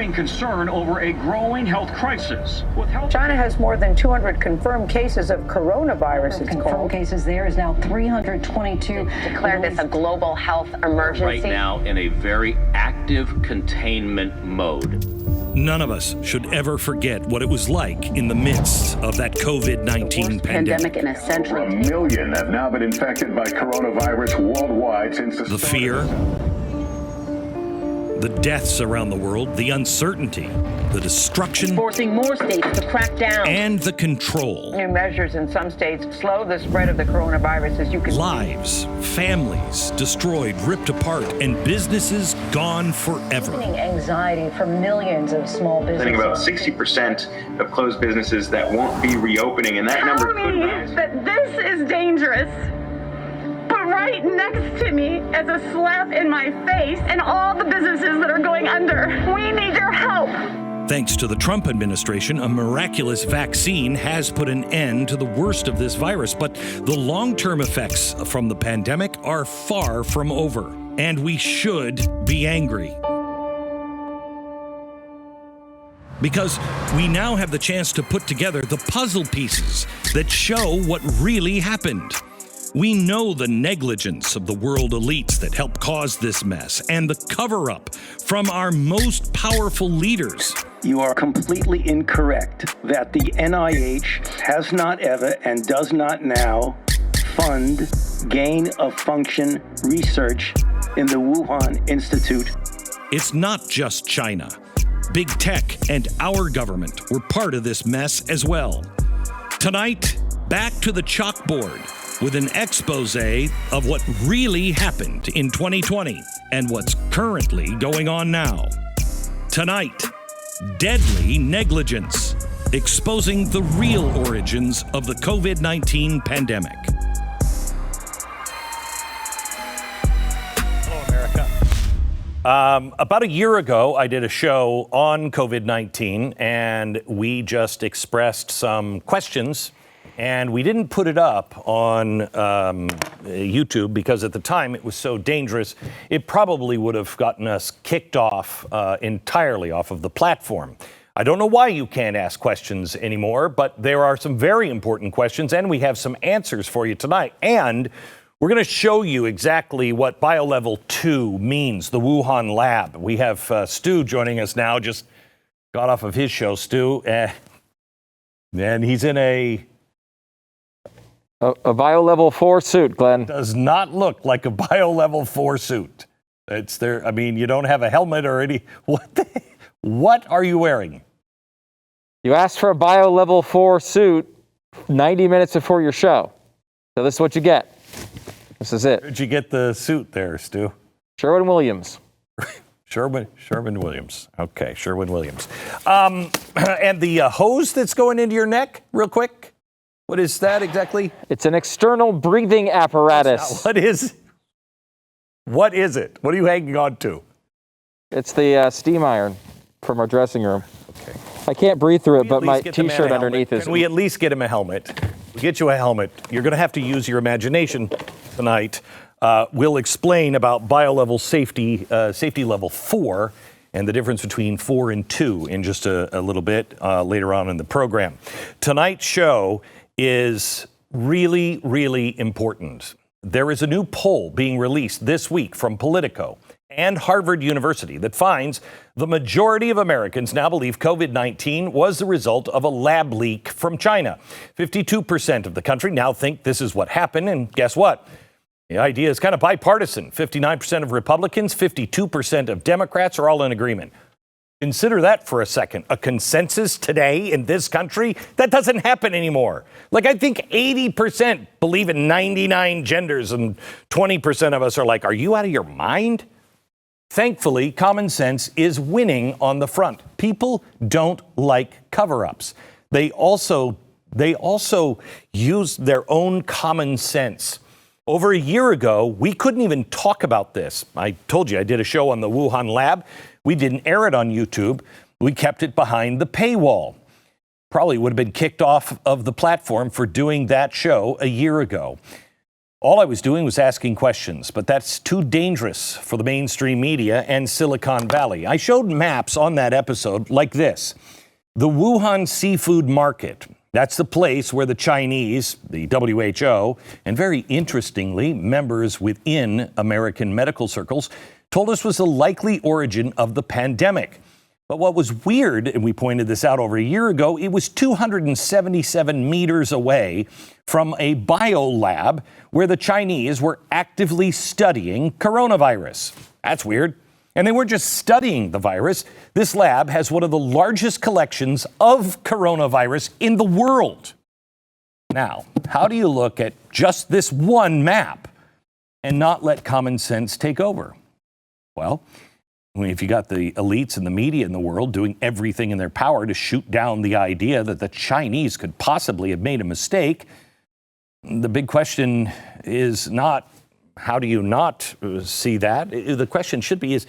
growing concern over a growing health crisis. China has more than 200 confirmed cases of coronavirus. Confirmed cases there is now 322. Declared this a global health emergency. Right now in a very active containment mode. None of us should ever forget what it was like in the midst of that COVID-19 pandemic. In a century. 1 million have now been infected by coronavirus worldwide since The fear, the deaths around the world, the uncertainty, the destruction, Forcing more states to crack down. and the control. New measures in some states slow the spread of the coronavirus, as you can Lives, families destroyed, ripped apart, and businesses gone forever. Anxiety for millions of small I think businesses. about 60% of closed businesses that won't be reopening, and that number could rise. That this is dangerous. But right next to me is a slap in my face and all the businesses that are going under. We need your help. Thanks to the Trump administration, a miraculous vaccine has put an end to the worst of this virus, but the long-term effects from the pandemic are far from over, and we should be angry. Because we now have the chance to put together the puzzle pieces that show what really happened. We know the negligence of the world elites that helped cause this mess and the cover-up from our most powerful leaders. You are completely incorrect that the NIH has not ever and does not now fund gain-of-function research in the Wuhan Institute. It's not just China. Big tech and our government were part of this mess as well. Tonight, back to the chalkboard with an expose of what really happened in 2020 and what's currently going on now. Tonight, deadly negligence, exposing the real origins of the COVID-19 pandemic. Hello, America. About a year ago, I did a show on COVID-19, and we just expressed some questions. And we didn't put it up on YouTube because at the time it was so dangerous, it probably would have gotten us kicked off entirely off of the platform. I don't know why you can't ask questions anymore, but there are some very important questions, and we have some answers for you tonight. And we're going to show you exactly what BioLevel 2 means, the Wuhan lab. We have Stu joining us now, just got off of his show, Stu. And he's in a BioLevel 4 suit, Glenn. Does not look like a BioLevel 4 suit. It's there. I mean, you don't have a helmet or any. What are you wearing? You asked for a BioLevel 4 suit 90 minutes before your show. So this is what you get. This is it. Where'd you get the suit there, Stu? Sherwin-Williams. Sherwin-Williams. Okay, Sherwin-Williams. And the hose that's going into your neck, real quick. What is that exactly? It's an external breathing apparatus. What is it? What are you hanging on to? It's the steam iron from our dressing room. Okay. I can't breathe through it, but my T-shirt underneath is. Can we at least get him a helmet? We'll get you a helmet. You're going to have to use your imagination tonight. We'll explain about BioLevel safety level 4, and the difference between 4 and 2 in just a little bit later on in the program. Tonight's show is really, really important. There is a new poll being released this week from Politico and Harvard University that finds the majority of Americans now believe COVID-19 was the result of a lab leak from China. 52% of the country now think this is what happened, and guess what? The idea is kind of bipartisan. 59% of Republicans, 52% of Democrats are all in agreement. Consider that for a second. A consensus today in this country? That doesn't happen anymore. Like, I think 80% believe in 99 genders and 20% of us are like, are you out of your mind? Thankfully, common sense is winning on the front. People don't like cover-ups. They also use their own common sense. Over a year ago, we couldn't even talk about this. I told you I did a show on the Wuhan lab. We didn't air it on YouTube. We kept it behind the paywall. Probably would have been kicked off of the platform for doing that show a year ago. All I was doing was asking questions, but that's too dangerous for the mainstream media and Silicon Valley. I showed maps on that episode like this. The Wuhan seafood market. That's the place where the Chinese, the WHO, and very interestingly, members within American medical circles told us was the likely origin of the pandemic. But what was weird, and we pointed this out over a year ago, it was 277 meters away from a biolab where the Chinese were actively studying coronavirus. That's weird. And they weren't just studying the virus. This lab has one of the largest collections of coronavirus in the world. Now, how do you look at just this one map and not let common sense take over? Well, if you got the elites and the media in the world doing everything in their power to shoot down the idea that the Chinese could possibly have made a mistake, the big question is not, how do you not see that? The question should be is,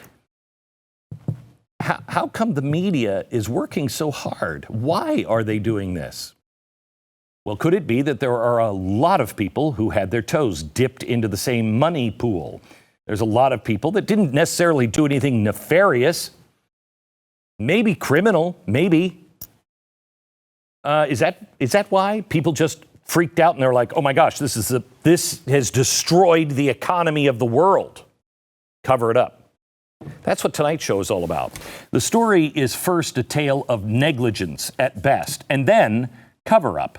how come the media is working so hard? Why are they doing this? Well, could it be that there are a lot of people who had their toes dipped into the same money pool? There's a lot of people that didn't necessarily do anything nefarious, maybe criminal, maybe. Is that why people just freaked out and they're like, oh my gosh, this has destroyed the economy of the world? Cover it up. That's what tonight's show is all about. The story is first a tale of negligence at best, and then cover up.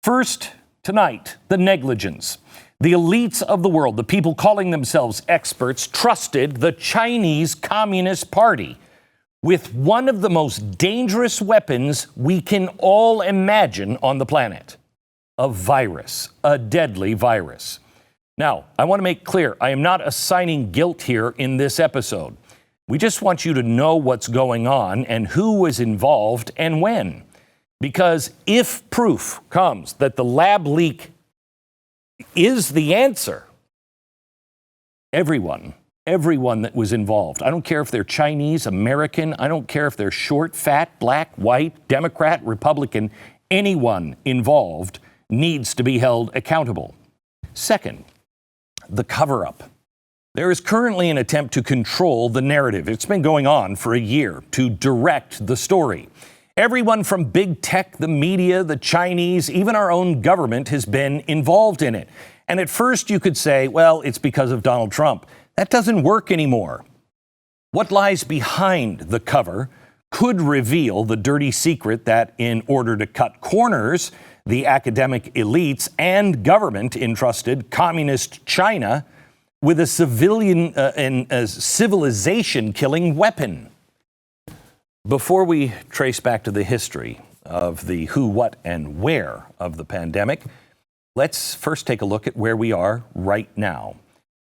First, tonight, the negligence. The elites of the world, the people calling themselves experts, trusted the Chinese Communist Party with one of the most dangerous weapons we can all imagine on the planet. A virus, a deadly virus. Now, I want to make clear, I am not assigning guilt here in this episode. We just want you to know what's going on and who was involved and when. Because if proof comes that the lab leak is the answer, everyone that was involved, I don't care if they're Chinese, American, I don't care if they're short, fat, black, white, Democrat, Republican, anyone involved needs to be held accountable. Second, the cover-up. There is currently an attempt to control the narrative. It's been going on for a year to direct the story. Everyone from big tech, the media, the Chinese, even our own government has been involved in it. And at first you could say, well, it's because of Donald Trump. That doesn't work anymore. What lies behind the cover could reveal the dirty secret that in order to cut corners, the academic elites and government entrusted communist China with a civilian and a civilization-killing weapon. Before we trace back to the history of the who, what, and where of the pandemic, let's first take a look at where we are right now.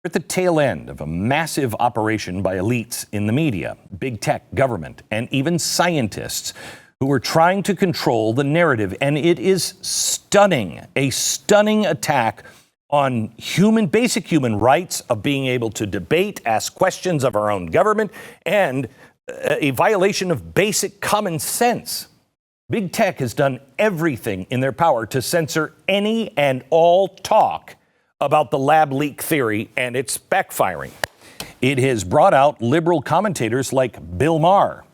We're at the tail end of a massive operation by elites in the media, big tech, government, and even scientists who are trying to control the narrative. And it is stunning, a stunning attack on basic human rights of being able to debate, ask questions of our own government, and a violation of basic common sense. Big tech has done everything in their power to censor any and all talk about the lab leak theory, and it's backfiring. It has brought out liberal commentators like Bill Maher.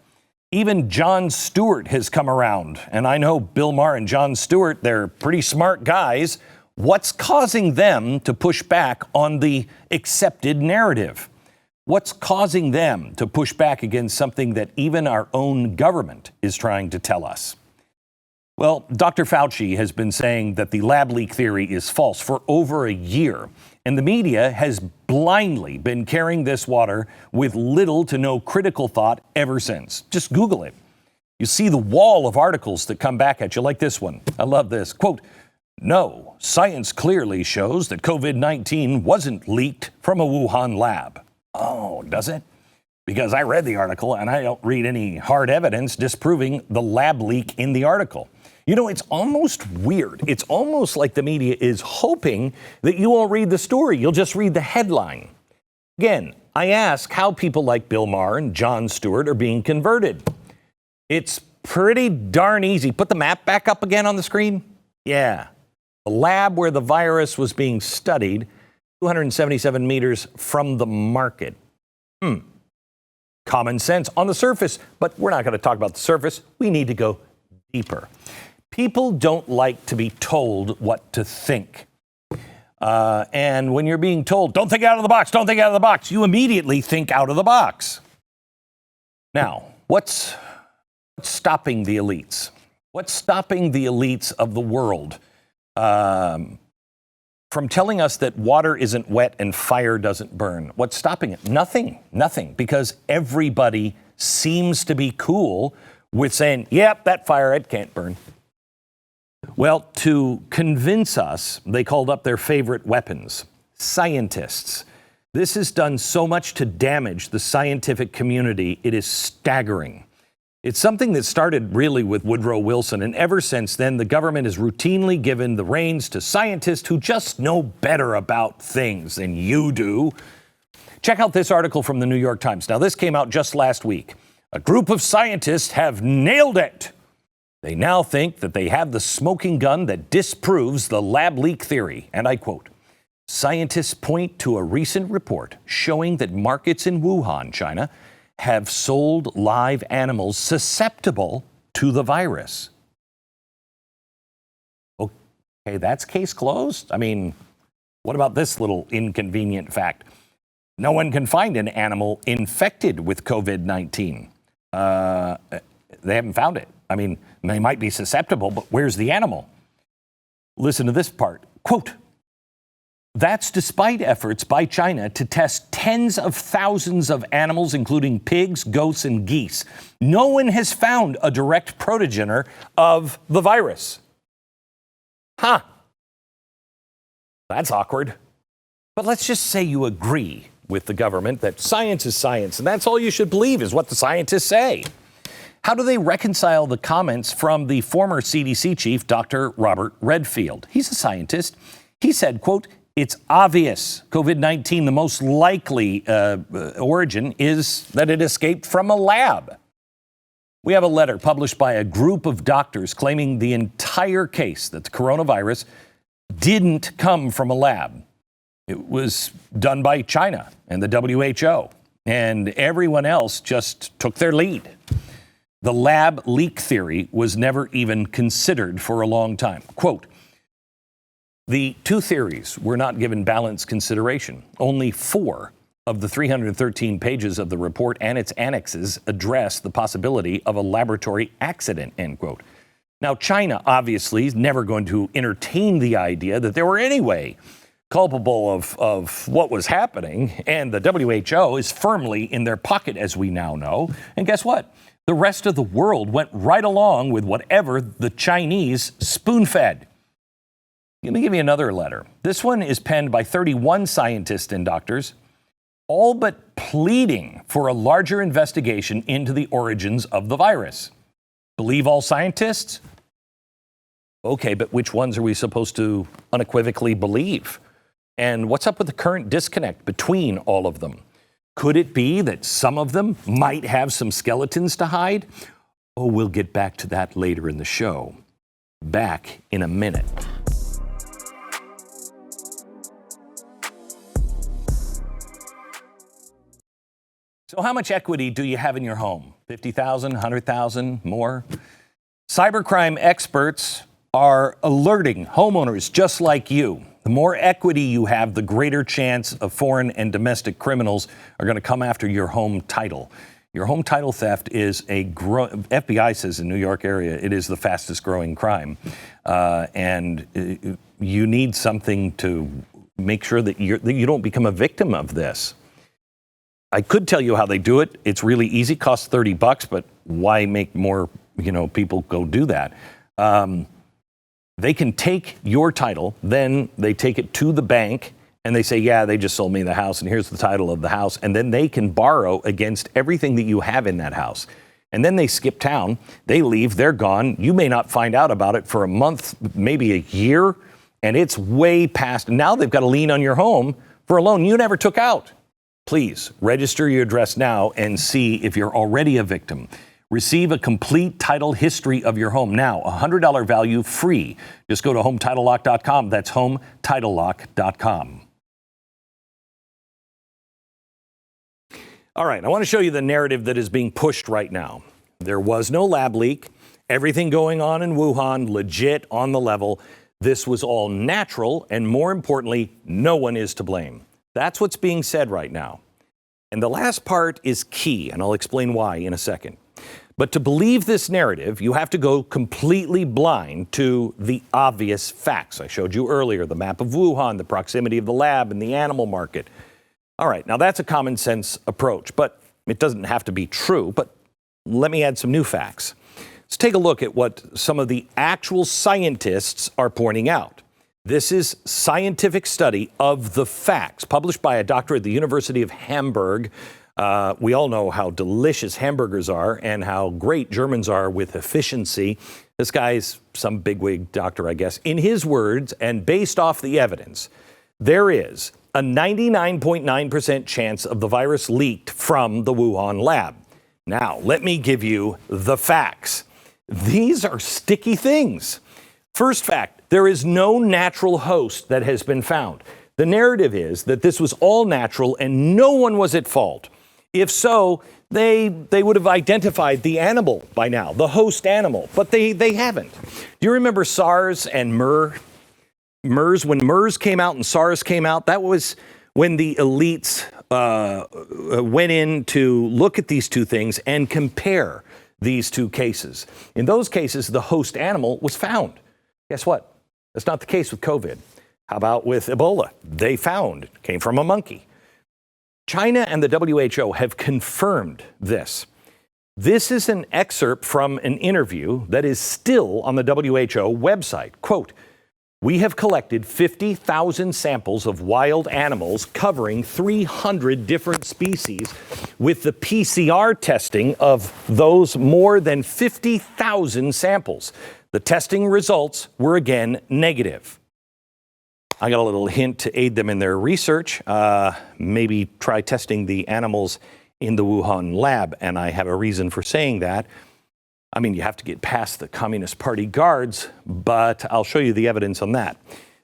Even Jon Stewart has come around, and I know Bill Maher and Jon Stewart, they're pretty smart guys. What's causing them to push back on the accepted narrative? What's causing them to push back against something that even our own government is trying to tell us? Well, Dr. Fauci has been saying that the lab leak theory is false for over a year, and the media has blindly been carrying this water with little to no critical thought ever since. Just Google it. You see the wall of articles that come back at you, like this one. I love this. Quote, "No, science clearly shows that COVID-19 wasn't leaked from a Wuhan lab." Oh, does it? Because I read the article and I don't read any hard evidence disproving the lab leak in the article. You know, it's almost weird. It's almost like the media is hoping that you won't read the story. You'll just read the headline. Again, I ask how people like Bill Maher and Jon Stewart are being converted. It's pretty darn easy. Put the map back up again on the screen. Yeah. The lab where the virus was being studied 277 meters from the market. Common sense on the surface, but we're not going to talk about the surface. We need to go deeper. People don't like to be told what to think. And when you're being told, don't think out of the box, don't think out of the box, you immediately think out of the box. Now, what's stopping the elites? What's stopping the elites of the world from telling us that water isn't wet and fire doesn't burn? What's stopping it? Nothing, because everybody seems to be cool with saying, yep, that fire, it can't burn. Well, to convince us, they called up their favorite weapons, scientists. This has done so much to damage the scientific community, it is staggering. It's something that started really with Woodrow Wilson, and ever since then, the government has routinely given the reins to scientists who just know better about things than you do. Check out this article from the New York Times. Now, this came out just last week. A group of scientists have nailed it. They now think that they have the smoking gun that disproves the lab leak theory. And I quote, scientists point to a recent report showing that markets in Wuhan, China, have sold live animals susceptible to the virus. Okay, that's case closed. I mean, what about this little inconvenient fact? No one can find an animal infected with COVID-19. They haven't found it. I mean, they might be susceptible, but where's the animal? Listen to this part. Quote, that's despite efforts by China to test tens of thousands of animals, including pigs, goats, and geese. No one has found a direct progenitor of the virus. That's awkward. But let's just say you agree with the government that science is science, and that's all you should believe is what the scientists say. How do they reconcile the comments from the former CDC chief, Dr. Robert Redfield? He's a scientist. He said, quote, it's obvious COVID-19, the most likely origin is that it escaped from a lab. We have a letter published by a group of doctors claiming the entire case that the coronavirus didn't come from a lab. It was done by China and the WHO, and everyone else just took their lead. The lab leak theory was never even considered for a long time. Quote, the two theories were not given balanced consideration. Only 4 of the 313 pages of the report and its annexes address the possibility of a laboratory accident, end quote. Now, China obviously is never going to entertain the idea that they were anyway culpable of what was happening, and the WHO is firmly in their pocket, as we now know. And guess what? The rest of the world went right along with whatever the Chinese spoon-fed. Let me give you another letter. This one is penned by 31 scientists and doctors, all but pleading for a larger investigation into the origins of the virus. Believe all scientists? Okay, but which ones are we supposed to unequivocally believe? And what's up with the current disconnect between all of them? Could it be that some of them might have some skeletons to hide? Oh, we'll get back to that later in the show. Back in a minute. So how much equity do you have in your home? 50,000, 100,000, more? Cybercrime experts are alerting homeowners just like you. The more equity you have, the greater chance of foreign and domestic criminals are going to come after your home title. Your home title theft is FBI says in New York area, it is the fastest growing crime. And you need something to make sure that you don't become a victim of this. I could tell you how they do it. It's really easy, costs $30, but why make more, people go do that? They can take your title, then they take it to the bank and they say, yeah, they just sold me the house and here's the title of the house. And then they can borrow against everything that you have in that house. And then they skip town, they leave, they're gone. You may not find out about it for a month, maybe a year, and it's way past. Now they've got a lien on your home for a loan you never took out. Please register your address now and see if you're already a victim. Receive a complete title history of your home now, $100 value free. Just go to HomeTitleLock.com. That's HomeTitleLock.com. All right, I want to show you the narrative that is being pushed right now. There was no lab leak. Everything going on in Wuhan, legit, on the level. This was all natural, and more importantly, no one is to blame. That's what's being said right now. And the last part is key, and I'll explain why in a second. But to believe this narrative, you have to go completely blind to the obvious facts. I showed you earlier the map of Wuhan, the proximity of the lab and the animal market. All right, now that's a common sense approach, but it doesn't have to be true. But let me add some new facts. Let's take a look at what some of the actual scientists are pointing out. This is scientific study of the facts, published by a doctor at the University of Hamburg. We all know how delicious hamburgers are and how great Germans are with efficiency. This guy's some bigwig doctor, I guess. In his words, and based off the evidence, there is a 99.9% chance of the virus leaked from the Wuhan lab. Now, let me give you the facts. These are sticky things. First fact, there is no natural host that has been found. The narrative is that this was all natural and no one was at fault. If so, they would have identified the animal by now, the host animal, but they haven't. Do you remember SARS and MERS? When MERS came out and SARS came out, that was when the elites went in to look at these two things and compare these two cases. In those cases, the host animal was found. Guess what? That's not the case with COVID. How about with Ebola? They found, came from a monkey. China and the WHO have confirmed this. This is an excerpt from an interview that is still on the WHO website. Quote, "We have collected 50,000 samples of wild animals covering 300 different species with the PCR testing of those more than 50,000 samples. The testing results were again negative." I got a little hint to aid them in their research. Maybe try testing the animals in the Wuhan lab, and I have a reason for saying that. I mean, you have to get past the Communist Party guards, but I'll show you the evidence on that.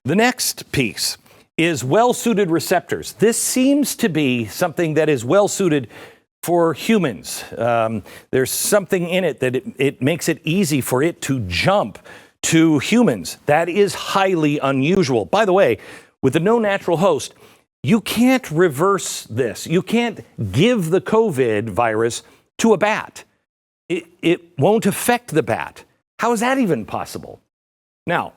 The next piece is well-suited receptors. This seems to be something that is well-suited for humans. There's something in it that it makes it easy for it to jump to humans. That is highly unusual. By the way, with the no natural host, you can't reverse this. You can't give the COVID virus to a bat. It won't affect the bat. How is that even possible? Now,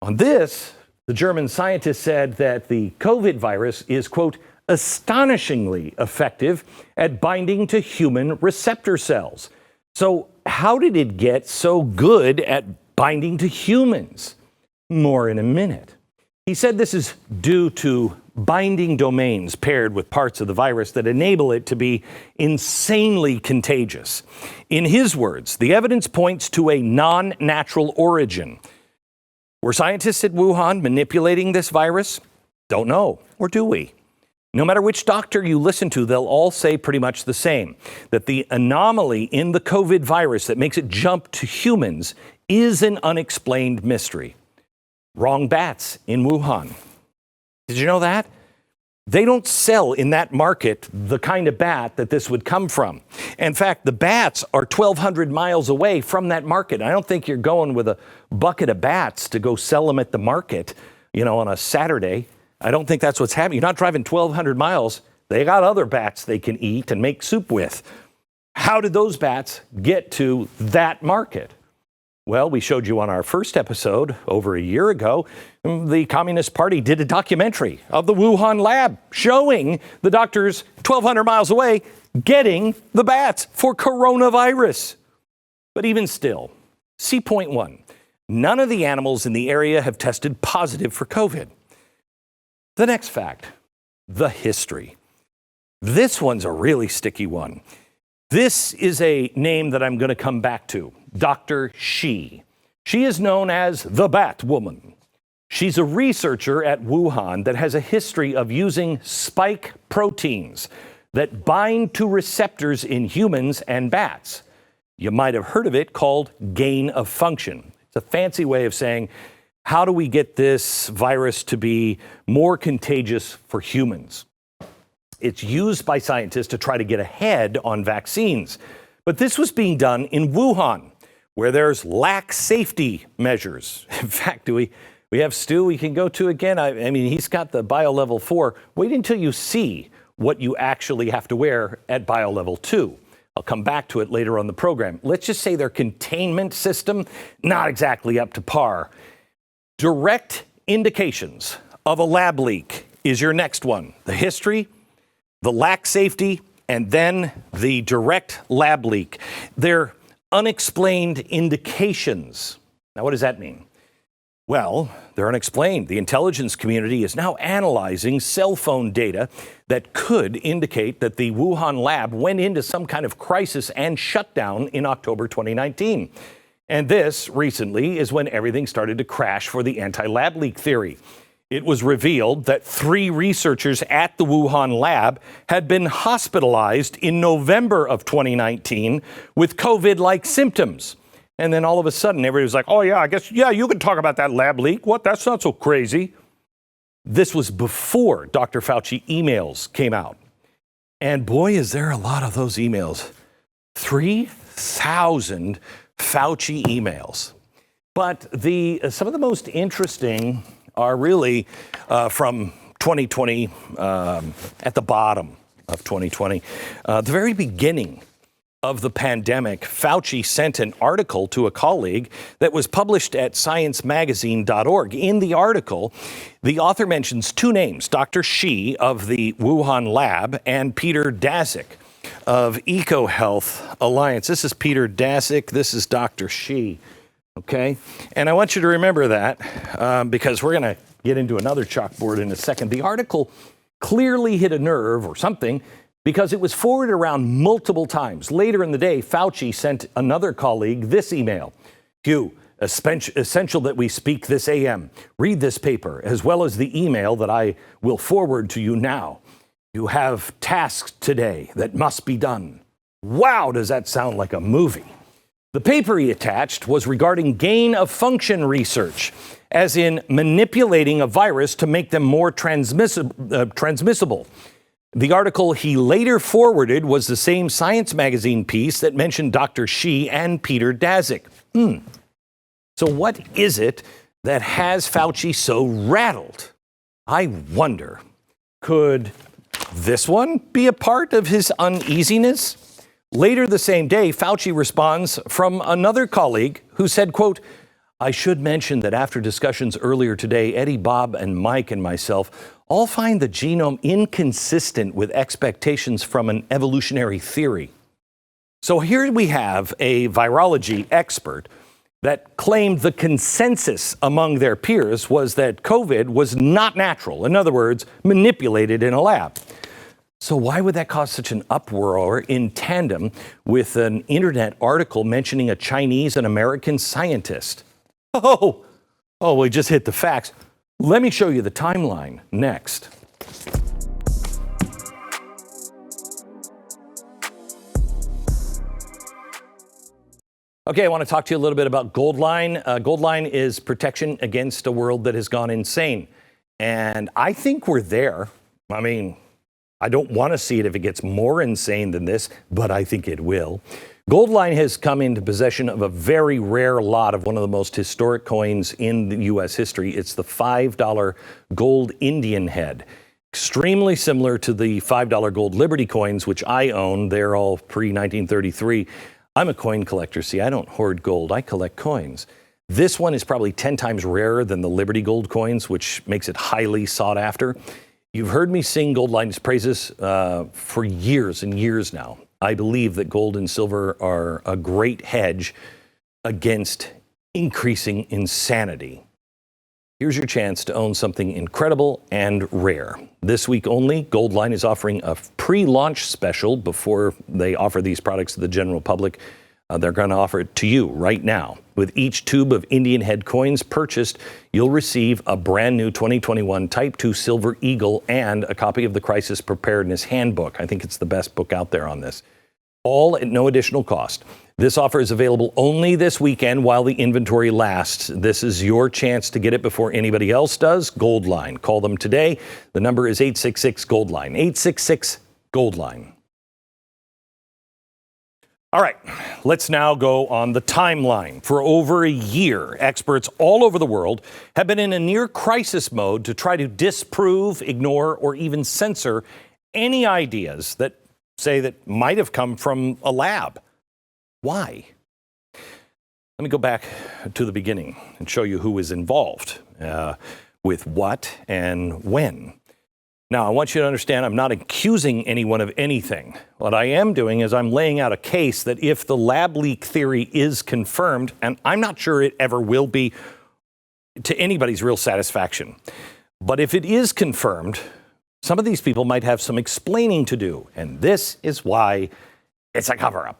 on this, the German scientist said that the COVID virus is, quote, astonishingly effective at binding to human receptor cells. So how did it get so good at binding to humans? More in a minute. He said this is due to binding domains paired with parts of the virus that enable it to be insanely contagious. In his words, the evidence points to a non-natural origin. Were scientists at Wuhan manipulating this virus? Don't know, or do we? No matter which doctor you listen to, they'll all say pretty much the same, that the anomaly in the COVID virus that makes it jump to humans is an unexplained mystery. Wrong bats in Wuhan. Did you know that? They don't sell in that market the kind of bat that this would come from. In fact, the bats are 1,200 miles away from that market. I don't think you're going with a bucket of bats to go sell them at the market, on a Saturday. I don't think that's what's happening. You're not driving 1,200 miles. They got other bats they can eat and make soup with. How did those bats get to that market? Well, we showed you on our first episode over a year ago, the Communist Party did a documentary of the Wuhan lab showing the doctors 1,200 miles away getting the bats for coronavirus. But even still, see point one, none of the animals in the area have tested positive for COVID. The next fact, the history. This one's a really sticky one. This is a name that I'm going to come back to, Dr. Shi. She is known as the Bat Woman. She's a researcher at Wuhan that has a history of using spike proteins that bind to receptors in humans and bats. You might have heard of it called gain of function. It's a fancy way of saying, how do we get this virus to be more contagious for humans? It's used by scientists to try to get ahead on vaccines. But this was being done in Wuhan, where there's lax safety measures. In fact, we have Stu we can go to again. I mean, he's got the BioLevel 4. Wait until you see what you actually have to wear at BioLevel 2. I'll come back to it later on the program. Let's just say their containment system, not exactly up to par. Direct indications of a lab leak is your next one. The history, the lax safety, and then the direct lab leak. They're unexplained indications. Now, what does that mean? Well, they're unexplained. The intelligence community is now analyzing cell phone data that could indicate that the Wuhan lab went into some kind of crisis and shutdown in October 2019. And this recently is when everything started to crash for the anti-lab leak theory. It was revealed that 3 researchers at the Wuhan lab had been hospitalized in November of 2019 with COVID-like symptoms. And then all of a sudden, everybody was like, oh, yeah, I guess, yeah, you can talk about that lab leak. What? That's not so crazy. This was before Dr. Fauci emails came out. And boy, is there a lot of those emails. 3,000 Fauci emails. But some of the most interesting are really from 2020, at the bottom of 2020, the very beginning of the pandemic. Fauci sent an article to a colleague that was published at sciencemagazine.org. In the article, the author mentions 2 names, Dr. Shi of the Wuhan lab and Peter Daszak of EcoHealth Alliance. This is Peter Daszak. This is Dr. Shi. Okay. And I want you to remember that because we're going to get into another chalkboard in a second. The article clearly hit a nerve or something because it was forwarded around multiple times. Later in the day, Fauci sent another colleague this email. Hugh, essential that we speak this AM. Read this paper, as well as the email that I will forward to you now. You have tasks today that must be done. Wow, does that sound like a movie? The paper he attached was regarding gain-of-function research, as in manipulating a virus to make them more transmissible. The article he later forwarded was the same Science magazine piece that mentioned Dr. Shi and Peter Daszak. So what is it that has Fauci so rattled? I wonder, could this one be a part of his uneasiness? Later the same day, Fauci responds from another colleague who said, quote, I should mention that after discussions earlier today, Eddie, Bob, and Mike and myself all find the genome inconsistent with expectations from an evolutionary theory. So here we have a virology expert that claimed the consensus among their peers was that COVID was not natural. In other words, manipulated in a lab. So why would that cause such an uproar in tandem with an internet article mentioning a Chinese and American scientist? Oh, we just hit the facts. Let me show you the timeline next. Okay, I want to talk to you a little bit about Goldline. Goldline is protection against a world that has gone insane. And I think we're there. I mean, I don't want to see it if it gets more insane than this, but I think it will. Goldline has come into possession of a very rare lot of one of the most historic coins in the U.S. history. It's the $5 gold Indian head. Extremely similar to the $5 gold Liberty coins, which I own. They're all pre-1933. I'm a coin collector. See, I don't hoard gold. I collect coins. This one is probably 10 times rarer than the Liberty gold coins, which makes it highly sought after. You've heard me sing Goldline's praises for years and years now. I believe that gold and silver are a great hedge against increasing insanity. Here's your chance to own something incredible and rare. This week only, Goldline is offering a pre-launch special before they offer these products to the general public. They're going to offer it to you right now. With each tube of Indian head coins purchased, you'll receive a brand new 2021 Type 2 Silver Eagle and a copy of the Crisis Preparedness Handbook. I think it's the best book out there on this. all at no additional cost. This offer is available only this weekend while the inventory lasts. This is your chance to get it before anybody else does. Gold Line. Call them today. The number is 866-GOLD-LINE. 866-GOLD-LINE. All right, let's now go on the timeline. For over a year, experts all over the world have been in a near crisis mode to try to disprove, ignore, or even censor any ideas that might have come from a lab. Why? Let me go back to the beginning and show you who is involved with what and when. Now, I want you to understand I'm not accusing anyone of anything. What I am doing is I'm laying out a case that if the lab leak theory is confirmed, and I'm not sure it ever will be to anybody's real satisfaction, but if it is confirmed, some of these people might have some explaining to do, and this is why it's a cover-up.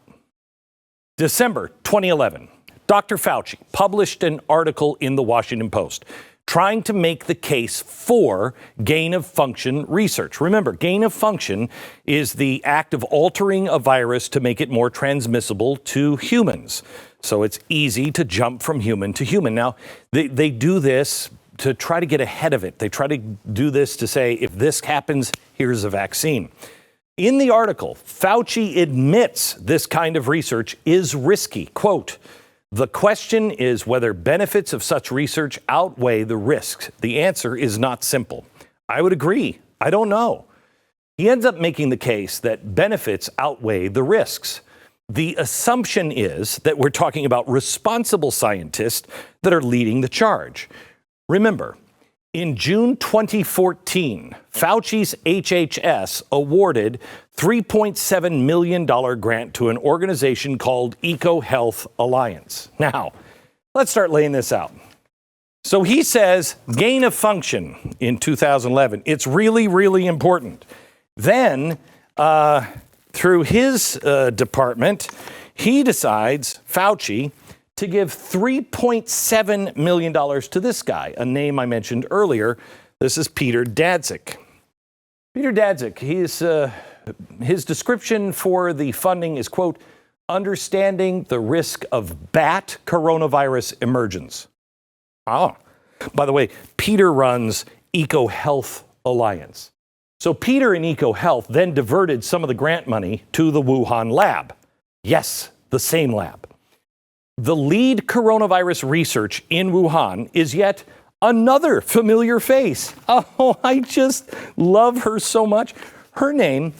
December 2011, Dr. Fauci published an article in the Washington Post trying to make the case for gain-of-function research. Remember, gain-of-function is the act of altering a virus to make it more transmissible to humans. So it's easy to jump from human to human. Now, they do this to try to get ahead of it. They try to do this to say, if this happens, here's a vaccine. In the article, Fauci admits this kind of research is risky. Quote, "The question is whether benefits of such research outweigh the risks. The answer is not simple." I would agree. I don't know. He ends up making the case that benefits outweigh the risks. The assumption is that we're talking about responsible scientists that are leading the charge. Remember, in June 2014, Fauci's HHS awarded $3.7 million grant to an organization called EcoHealth Alliance. Now, let's start laying this out. So he says gain of function in 2011. It's really, really important. Then, through his department, he decides, Fauci, to give $3.7 million to this guy, a name I mentioned earlier. This is Peter Daszak. Peter Daszak, his description for the funding is, quote, "understanding the risk of bat coronavirus emergence." Oh, by the way, Peter runs EcoHealth Alliance. So Peter and EcoHealth then diverted some of the grant money to the Wuhan lab. Yes, the same lab. The lead coronavirus research in Wuhan is yet another familiar face. Oh, I just love her so much. Her name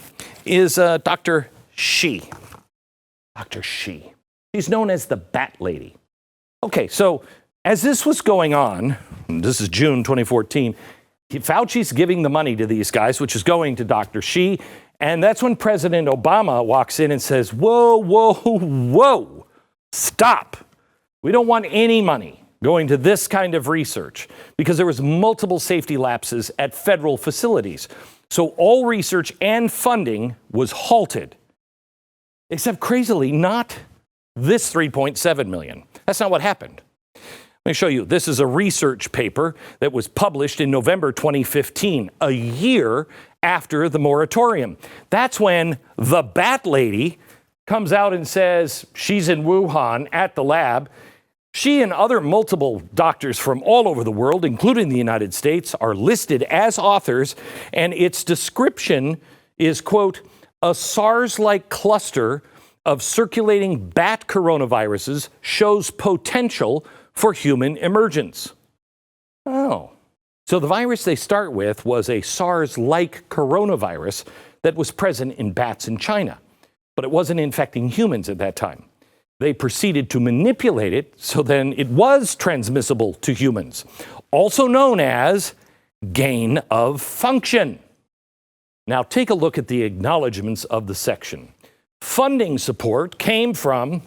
is Dr. Shi. Dr. Shi. She's known as the Bat Lady. Okay, so as this was going on, this is June 2014, Fauci's giving the money to these guys, which is going to Dr. Shi, and that's when President Obama walks in and says, whoa, whoa, whoa. Stop. We don't want any money going to this kind of research because there was multiple safety lapses at federal facilities. So all research and funding was halted. Except crazily, not this $3.7 million. That's not what happened. Let me show you. This is a research paper that was published in November 2015, a year after the moratorium. That's when the Bat Lady comes out and says she's in Wuhan at the lab. She and other multiple doctors from all over the world, including the United States, are listed as authors, and its description is, quote, "a SARS-like cluster of circulating bat coronaviruses shows potential for human emergence." Oh, so the virus they start with was a SARS-like coronavirus that was present in bats in China, but it wasn't infecting humans at that time. They proceeded to manipulate it so then it was transmissible to humans, also known as gain of function. Now take a look at the acknowledgments of the section. Funding support came from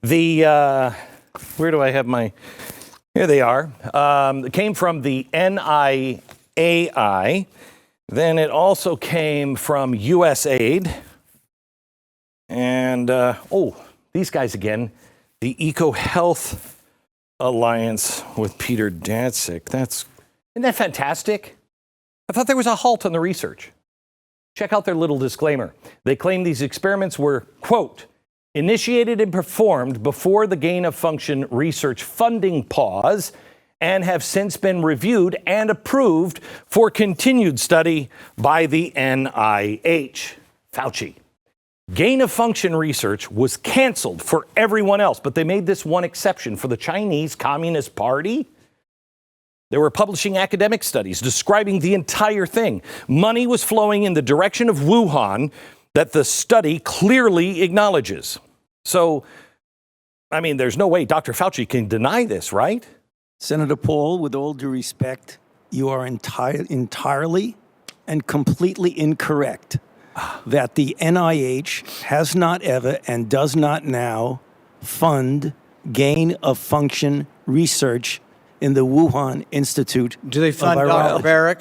the, where do I have my, here they are. It came from the NIAI. Then it also came from USAID. And, these guys again, the EcoHealth Alliance with Peter Daszak. Isn't that fantastic? I thought there was a halt on the research. Check out their little disclaimer. They claim these experiments were, quote, initiated and performed before the gain-of-function research funding pause and have since been reviewed and approved for continued study by the NIH. Fauci. Gain-of-function research was canceled for everyone else, but they made this one exception for the Chinese Communist Party. They were publishing academic studies describing the entire thing. Money was flowing in the direction of Wuhan that the study clearly acknowledges. So, I mean, there's no way Dr. Fauci can deny this, right? Senator Paul, with all due respect, you are entirely and completely incorrect that the NIH has not ever and does not now fund gain-of-function research in the Wuhan Institute. Do they fund Dr. Barrick?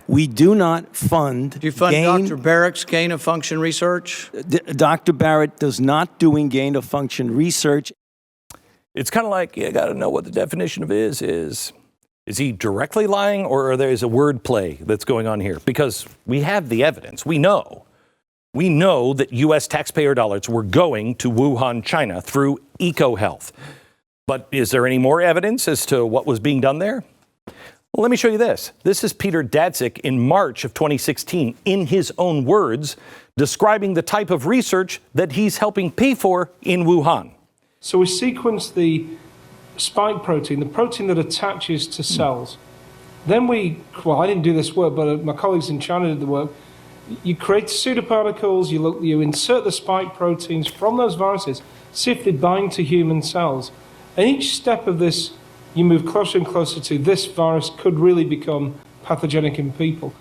We do not fund. Do you fund Dr. Barrick's gain-of-function research? Dr. Barrett does not doing gain-of-function research. It's kind of like you got to know what the definition of is. Is he directly lying, or there is a word play that's going on here? Because we have the evidence. We know that U.S. taxpayer dollars were going to Wuhan, China through EcoHealth. But is there any more evidence as to what was being done there? Well, let me show you this. This is Peter Daszak in March of 2016, in his own words, describing the type of research that he's helping pay for in Wuhan. So we sequence the spike protein, the protein that attaches to cells. Then I didn't do this work, but my colleagues in China did the work. You create pseudoparticles, you insert the spike proteins from those viruses, see if they bind to human cells. And each step of this, you move closer and closer to this virus could really become pathogenic in people.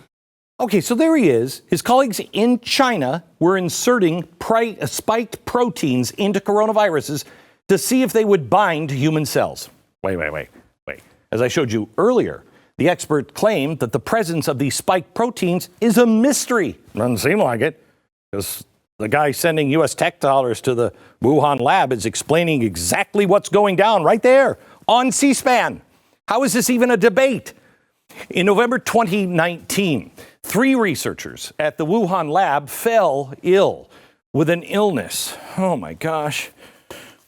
Okay, so there he is. His colleagues in China were inserting spiked proteins into coronaviruses to see if they would bind to human cells. Wait. As I showed you earlier, the expert claimed that the presence of these spike proteins is a mystery. Doesn't seem like it, because the guy sending U.S. tech dollars to the Wuhan lab is explaining exactly what's going down right there on C-SPAN. How is this even a debate? In November 2019, 3 researchers at the Wuhan lab fell ill with an illness. Oh my gosh.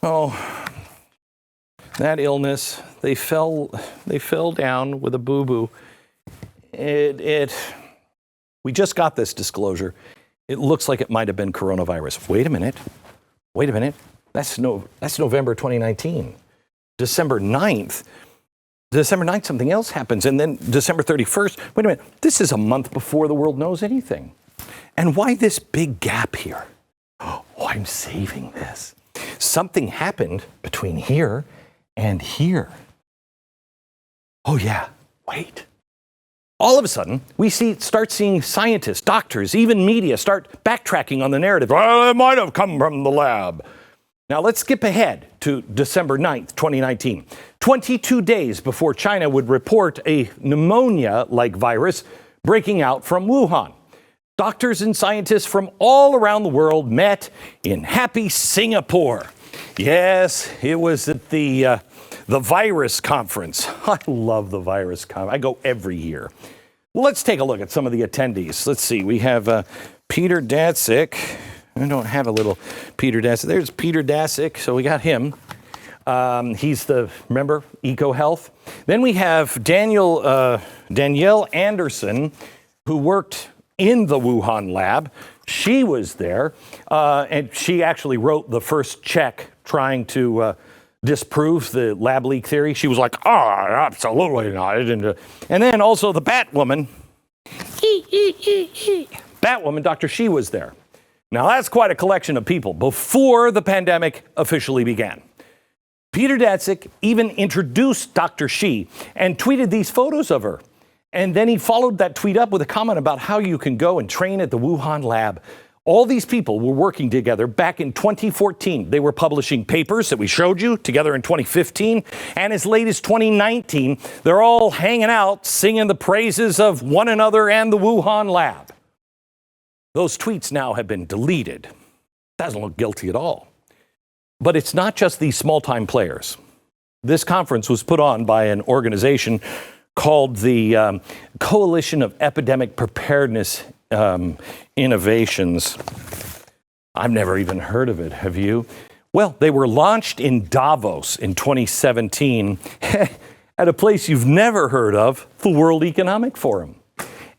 Oh, that illness. They fell down with a boo-boo. We just got this disclosure. It looks like it might have been coronavirus. Wait a minute. That's November 2019. December 9th, something else happens. And then December 31st, wait a minute. This is a month before the world knows anything. And why this big gap here? Oh, I'm saving this. Something happened between here and here. Oh yeah, wait. All of a sudden, we start seeing scientists, doctors, even media start backtracking on the narrative. Well, it might have come from the lab. Now let's skip ahead to December 9th, 2019. 22 days before China would report a pneumonia-like virus breaking out from Wuhan. Doctors and scientists from all around the world met in happy Singapore. Yes, it was at the virus conference. I love the virus conference. I go every year. Well, let's take a look at some of the attendees. Let's see. We have Peter Daszak. I don't have a little Peter Daszak. There's Peter Daszak. So we got him. He's remember, EcoHealth. Then we have Danielle Anderson, who worked in the Wuhan lab. She was there, and she actually wrote the first check trying to disprove the lab leak theory. She was like, absolutely not. And then also the Batwoman. Batwoman, Dr. Shi was there. Now that's quite a collection of people before the pandemic officially began. Peter Daszak even introduced Dr. Shi and tweeted these photos of her. And then he followed that tweet up with a comment about how you can go and train at the Wuhan lab. All these people were working together back in 2014. They were publishing papers that we showed you together in 2015. And as late as 2019, they're all hanging out, singing the praises of one another and the Wuhan lab. Those tweets now have been deleted. Doesn't look guilty at all. But it's not just these small-time players. This conference was put on by an organization called the Coalition of Epidemic Preparedness innovations. I've never even heard of it. Have you? Well, they were launched in Davos in 2017 at a place you've never heard of, the World Economic Forum.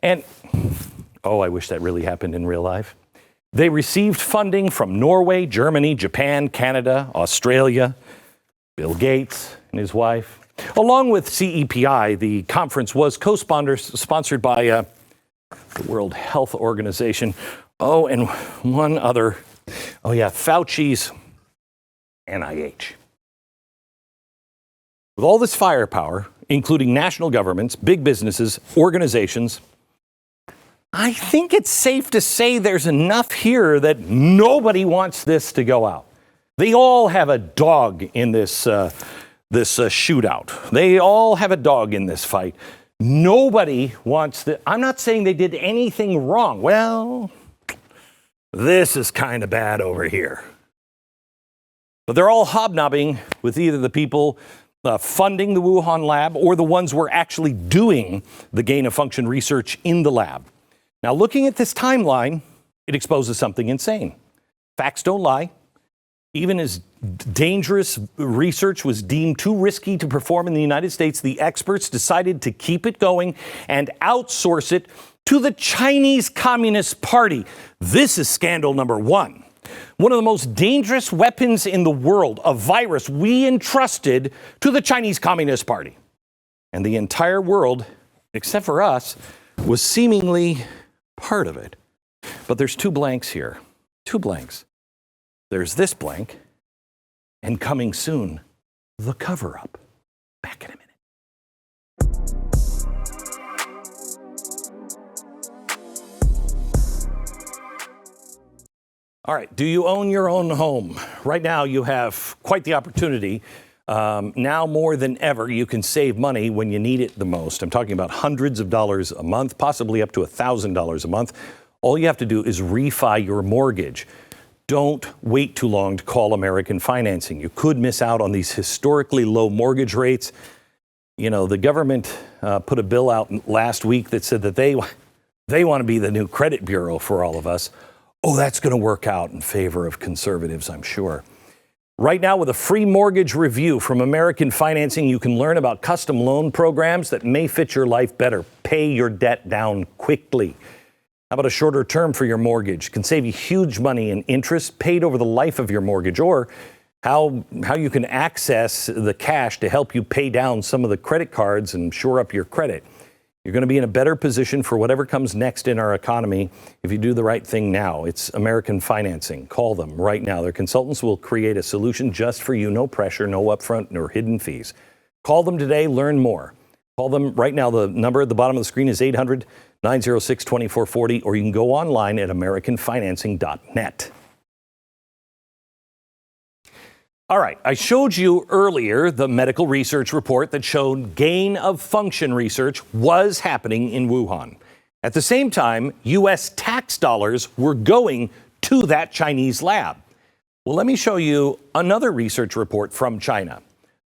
And, oh, I wish that really happened in real life. They received funding from Norway, Germany, Japan, Canada, Australia, Bill Gates and his wife. Along with CEPI, the conference was co-sponsored by the World Health Organization. Oh, and one other. Oh, yeah, Fauci's NIH. With all this firepower, including national governments, big businesses, organizations, I think it's safe to say there's enough here that nobody wants this to go out. They all have a dog in this shootout. They all have a dog in this fight. Nobody wants to. I'm not saying they did anything wrong. Well, this is kind of bad over here. But they're all hobnobbing with either the people funding the Wuhan lab or the ones who are actually doing the gain-of-function research in the lab. Now, looking at this timeline, it exposes something insane. Facts don't lie. Even as dangerous research was deemed too risky to perform in the United States, the experts decided to keep it going and outsource it to the Chinese Communist Party. This is scandal number one. One of the most dangerous weapons in the world, a virus we entrusted to the Chinese Communist Party. And the entire world, except for us, was seemingly part of it. But there's two blanks here. Two blanks. There's this blank, and coming soon, the cover-up. Back in a minute. All right, do you own your own home? Right now, you have quite the opportunity. Now more than ever, you can save money when you need it the most. I'm talking about hundreds of dollars a month, possibly up to $1,000 a month. All you have to do is refi your mortgage. Don't wait too long to call American Financing. You could miss out on these historically low mortgage rates. You know, the government put a bill out last week that said that they want to be the new credit bureau for all of us. Oh, that's going to work out in favor of conservatives, I'm sure. Right now, with a free mortgage review from American Financing, you can learn about custom loan programs that may fit your life better. Pay your debt down quickly. How about a shorter term for your mortgage? Can save you huge money in interest paid over the life of your mortgage, or how you can access the cash to help you pay down some of the credit cards and shore up your credit. You're going to be in a better position for whatever comes next in our economy if you do the right thing now. It's American Financing. Call them right now. Their consultants will create a solution just for you. No pressure, no upfront, nor hidden fees. Call them today. Learn more. Call them right now. The number at the bottom of the screen is 800-906-2440, or you can go online at americanfinancing.net. All right, I showed you earlier the medical research report that showed gain-of-function research was happening in Wuhan. At the same time, U.S. tax dollars were going to that Chinese lab. Well, let me show you another research report from China.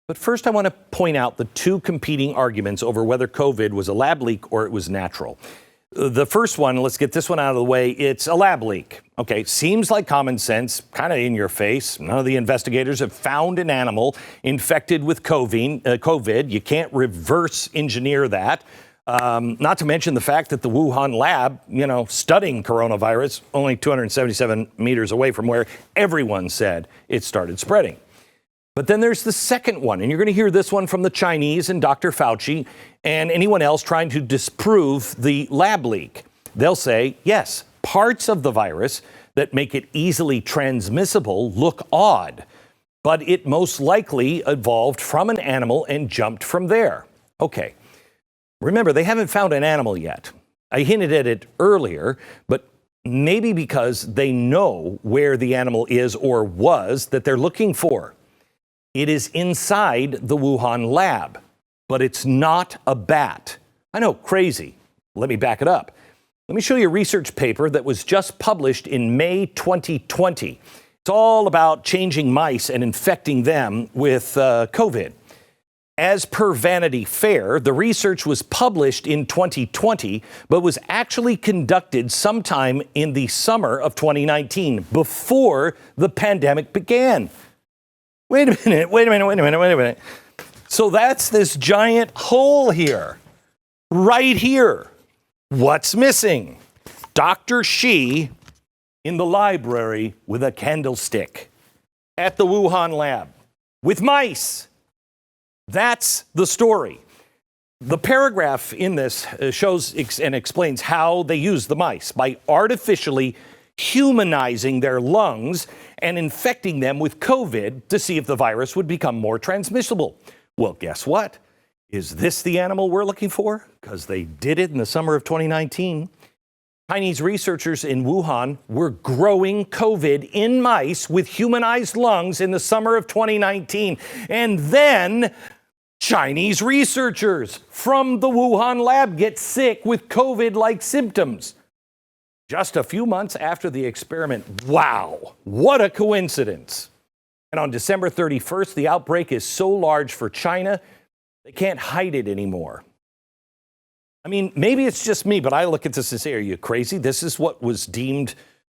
But first, I want to point out the two competing arguments over whether COVID was a lab leak or it was natural. The first one, let's get this one out of the way. It's a lab leak. Okay, seems like common sense, kind of in your face. None of the investigators have found an animal infected with COVID. You can't reverse engineer that. Not to mention the fact that the Wuhan lab, studying coronavirus, only 277 meters away from where everyone said it started spreading. But then there's the second one, and you're going to hear this one from the Chinese and Dr. Fauci and anyone else trying to disprove the lab leak. They'll say, yes, parts of the virus that make it easily transmissible look odd, but it most likely evolved from an animal and jumped from there. Okay, remember, they haven't found an animal yet. I hinted at it earlier, but maybe because they know where the animal is or was that they're looking for. It is inside the Wuhan lab, but it's not a bat. I know, crazy. Let me back it up. Let me show you a research paper that was just published in May 2020. It's all about changing mice and infecting them with COVID. As per Vanity Fair, the research was published in 2020, but was actually conducted sometime in the summer of 2019, before the pandemic began. Wait a minute. So that's this giant hole here, right here. What's missing? Dr. Shi in the library with a candlestick at the Wuhan lab with mice. That's the story. The paragraph in this shows and explains how they use the mice by artificially humanizing their lungs and infecting them with COVID to see if the virus would become more transmissible. Well, guess what? Is this the animal we're looking for? Because they did it in the summer of 2019. Chinese researchers in Wuhan were growing COVID in mice with humanized lungs in the summer of 2019. And then Chinese researchers from the Wuhan lab get sick with COVID-like symptoms. Just a few months after the experiment. Wow, what a coincidence. And on December 31st, the outbreak is so large for China, they can't hide it anymore. I mean, maybe it's just me, but I look at this and say, are you crazy? This is what was deemed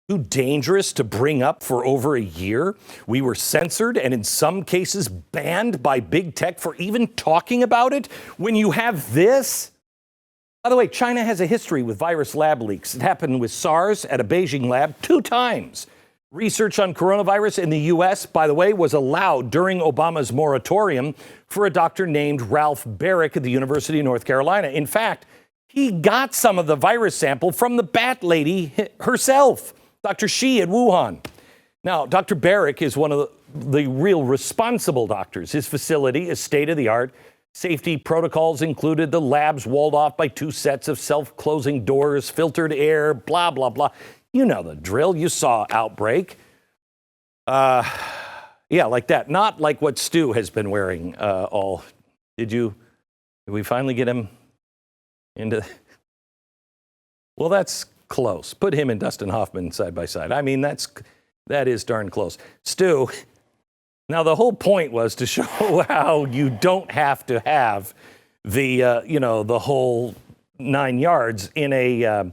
too dangerous to bring up for over a year. We were censored and in some cases banned by big tech for even talking about it. When you have this, by the way, China has a history with virus lab leaks. It happened with SARS at a Beijing lab 2 times. Research on coronavirus in the U.S., by the way, was allowed during Obama's moratorium for a doctor named Ralph Barrick at the University of North Carolina. In fact, he got some of the virus sample from the bat lady herself, Dr. Shi at Wuhan. Now, Dr. Barrick is one of the real responsible doctors. His facility is state-of-the-art. Safety protocols included the labs walled off by 2 sets of self-closing doors, filtered air, blah, blah, blah. You know the drill. You saw Outbreak. Yeah, like that. Not like what Stu has been wearing all. Did we finally get him into? Well, that's close. Put him and Dustin Hoffman side by side. I mean, that is darn close. Stu, now the whole point was to show how you don't have to have the, the whole 9 yards in a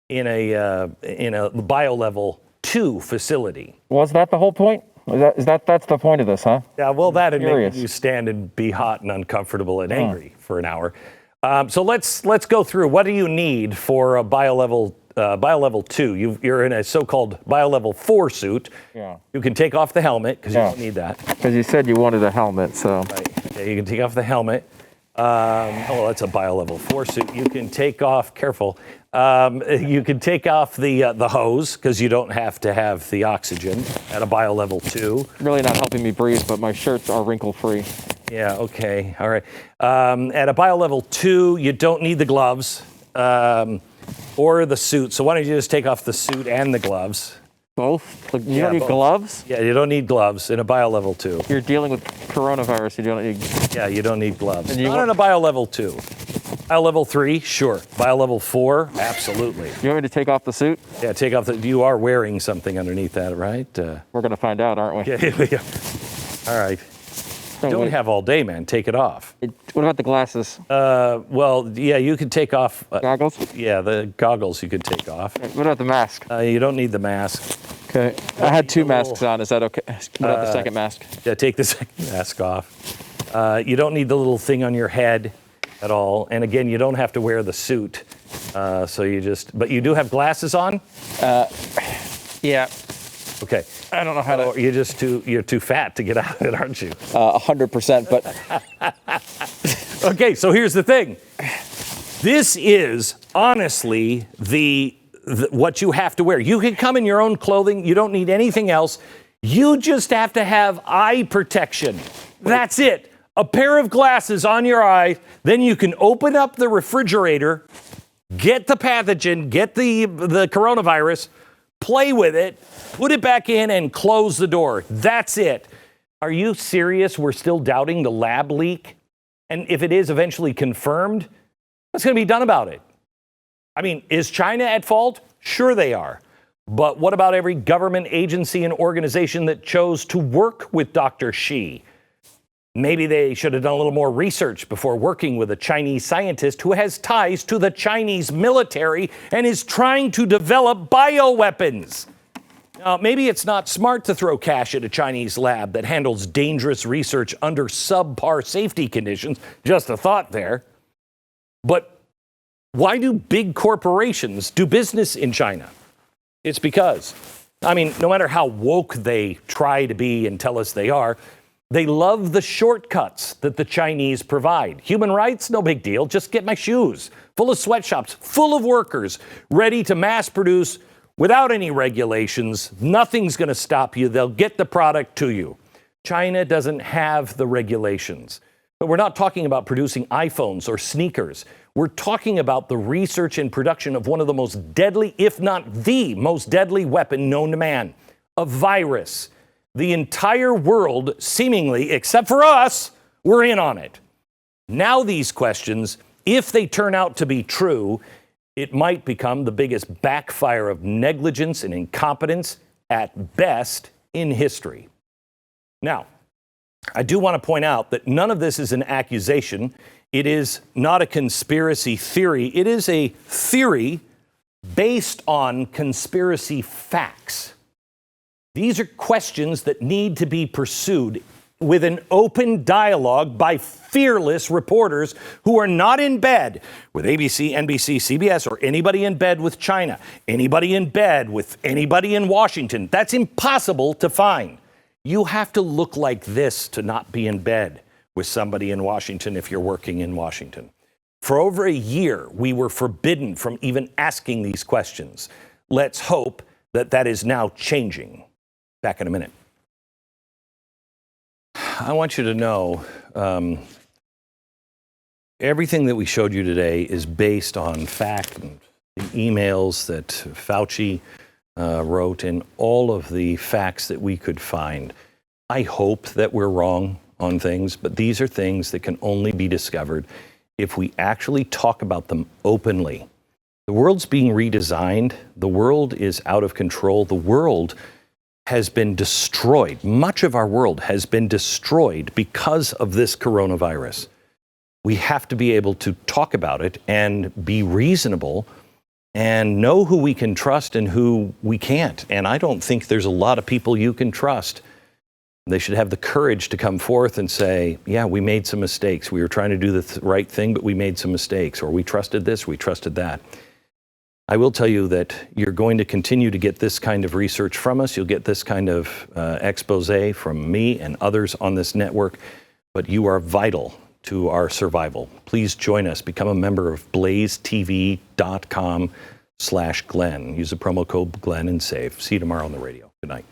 biolevel 2 facility. Was that the whole point? That's the point of this, huh? Yeah, well, that'd make you stand and be hot and uncomfortable and angry for an hour. So let's go through. What do you need for a biolevel 2? You're in a so-called biolevel 4 suit. Yeah. You can take off the helmet because you don't need that. Because you said you wanted a helmet, so. Right. Yeah, you can take off the helmet. That's a biolevel 4 suit. You can take off. Careful. You can take off the hose because you don't have to have the oxygen at a biolevel 2. Really not helping me breathe, but my shirts are wrinkle-free. Yeah. Okay. All right. At a biolevel 2, you don't need the gloves or the suit. So why don't you just take off the suit and the gloves? Both? You don't need gloves? Yeah, you don't need gloves in a biolevel 2. You're dealing with coronavirus. You don't need. Yeah, you don't need gloves. Not in a biolevel 2. Biolevel 3, sure. Biolevel 4, absolutely. You want me to take off the suit? Yeah, take off you are wearing something underneath that, right? We're going to find out, aren't we? Yeah. All right. Don't have all day, man. Take it off. What about the glasses? Well, yeah, you could take off. Goggles? Yeah, the goggles you could take off. What about the mask? You don't need the mask. Okay. I had 2 masks on. Is that okay? What about the second mask? Yeah, take the second mask off. You don't need the little thing on your head at all. And again, you don't have to wear the suit. But you do have glasses on? Yeah. Okay. I don't know how to. You're too fat to get out of it, aren't you? 100%, but. Okay, so here's the thing. This is honestly what you have to wear. You can come in your own clothing. You don't need anything else. You just have to have eye protection. That's it. A pair of glasses on your eye. Then you can open up the refrigerator, get the pathogen, get the coronavirus, play with it, put it back in, and close the door. That's it. Are you serious? We're still doubting the lab leak? And if it is eventually confirmed, what's going to be done about it? I mean, is China at fault? Sure they are. But what about every government agency and organization that chose to work with Dr. Shi? Maybe they should have done a little more research before working with a Chinese scientist who has ties to the Chinese military and is trying to develop bioweapons. Maybe it's not smart to throw cash at a Chinese lab that handles dangerous research under subpar safety conditions. Just a thought there. But why do big corporations do business in China? It's because, no matter how woke they try to be and tell us they are, they love the shortcuts that the Chinese provide. Human rights, no big deal. Just get my shoes. Full of sweatshops, full of workers, ready to mass produce without any regulations. Nothing's going to stop you. They'll get the product to you. China doesn't have the regulations. But we're not talking about producing iPhones or sneakers. We're talking about the research and production of one of the most deadly, if not the most deadly weapon known to man, a virus. The entire world, seemingly, except for us, we're in on it. Now these questions, if they turn out to be true, it might become the biggest backfire of negligence and incompetence at best in history. Now, I do want to point out that none of this is an accusation. It is not a conspiracy theory. It is a theory based on conspiracy facts. These are questions that need to be pursued with an open dialogue by fearless reporters who are not in bed with ABC, NBC, CBS, or anybody in bed with China, anybody in bed with anybody in Washington. That's impossible to find. You have to look like this to not be in bed with somebody in Washington if you're working in Washington. For over a year, we were forbidden from even asking these questions. Let's hope that that is now changing. Back in a minute. I want you to know everything that we showed you today is based on fact and the emails that Fauci wrote and all of the facts that we could find. I hope that we're wrong on things, but these are things that can only be discovered if we actually talk about them openly. The world's being redesigned. The world is out of control. The world has been destroyed. Much of our world has been destroyed because of this coronavirus. We have to be able to talk about it and be reasonable and know who we can trust and who we can't. And I don't think there's a lot of people you can trust. They should have the courage to come forth and say, yeah, we made some mistakes. We were trying to do the right thing, but we made some mistakes. Or we trusted this, we trusted that. I will tell you that you're going to continue to get this kind of research from us. You'll get this kind of expose from me and others on this network, but you are vital to our survival. Please join us. Become a member of blazetv.com/Glenn. Use the promo code Glenn and save. See you tomorrow on the radio. Good night.